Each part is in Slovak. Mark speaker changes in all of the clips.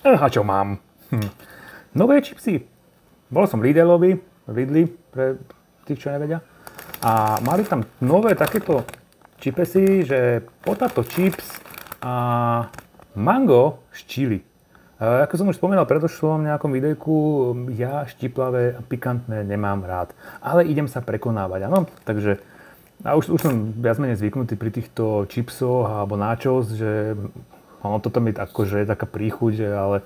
Speaker 1: A čo mám? Nové čipsy. Bol som v Lidli, pre tých, čo nevedia. A mali tam nové takéto čipesy, že potato chips a mango z chili. Ako som už spomínal v predošlom nejakom videjku, ja štiplavé a pikantné nemám rád. Ale idem sa prekonávať, áno? Takže a už som viac menej zvyknutý pri týchto chipsoch alebo nachos, že ono toto mi akože je taká príchuť, ale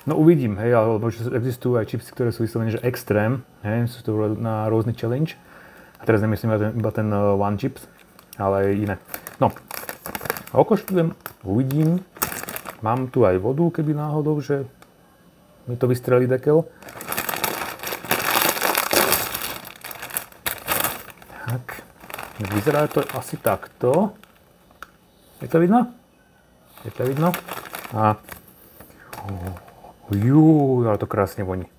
Speaker 1: no uvidím, hej, alebo existujú aj chipsy, ktoré sú vyslovene, že extrém, hej, sú to na rôzny challenge. A teraz nemyslím iba ten one chips, ale aj iné. No, okoštujem, uvidím. Mám tu aj vodu, keby náhodou, že mi to vystrelí dekel. Tak, vyzerá to asi takto. Je to vidno? Je to vidno? A ale to krásne voní.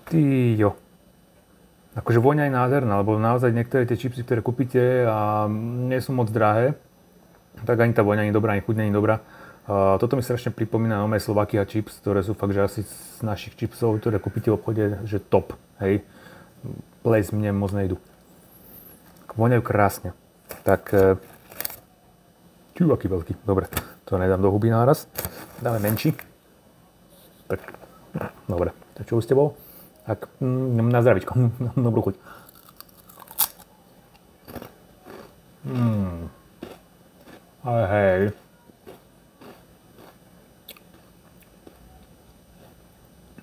Speaker 1: Tyjo. Akože vonia je nádherná, lebo naozaj niektoré tie čipsy, ktoré kúpite a nie sú moc drahé, tak ani tá voňa nie je dobrá, ani chuť nie je dobrá. Toto mi strašne pripomína nové Slovakia chips, ktoré sú fakt, že asi z našich chipsov, ktoré kúpite v obchode, že top, hej. Ples mne moc nejdu. Voňajú krásne. Tak, aký veľký, dobre, to nedám do huby náraz. Dáme menší. Tak, dobre, to čo s tebou? Tak, na zdravíčko, dobrú chuť. Ale hej.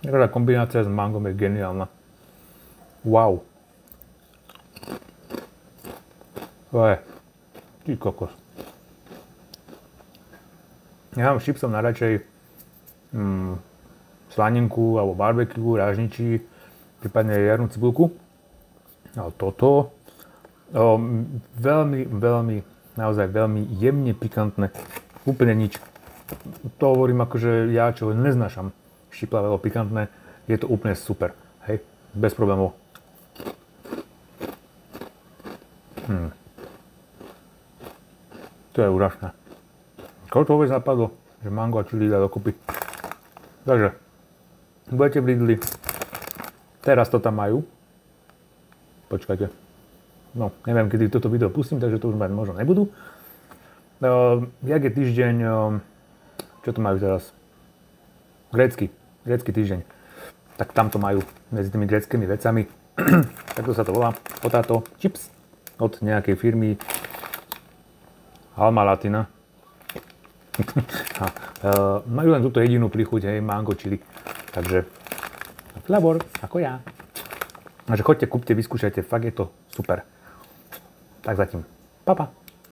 Speaker 1: Taká kombinácia s mangom je geniálna. Wow. Ty kokos. Ja mám s čipsom najradšej slaninku alebo barbecue, rážničí, prípadne jarnú cibulku. Ale toto naozaj veľmi jemne pikantné. Úplne nič. To hovorím akože ja, čo neznášam štiplavé alebo pikantné, je to úplne super. Hej, bez problémov. To je úžasné. Koľko to vôbec napadlo, že mango a chili dá dokopy. Takže, budete v Lidli. Teraz to tam majú. Počkajte. No, neviem, kedy toto video pustím, takže to už mať možno nebudú. Jak je týždeň, čo to majú teraz? Grécky týždeň. Tak tam to majú medzi tými gréckymi vecami. Takto sa to volá. Potato chips od nejakej firmy Alma Latina. Majú len túto jedinú príchuť, hej, mango chili. Takže flavor, ako ja. Takže choďte, kúpte, vyskúšajte, fakt je to super. Tak zatím. Pa, pa.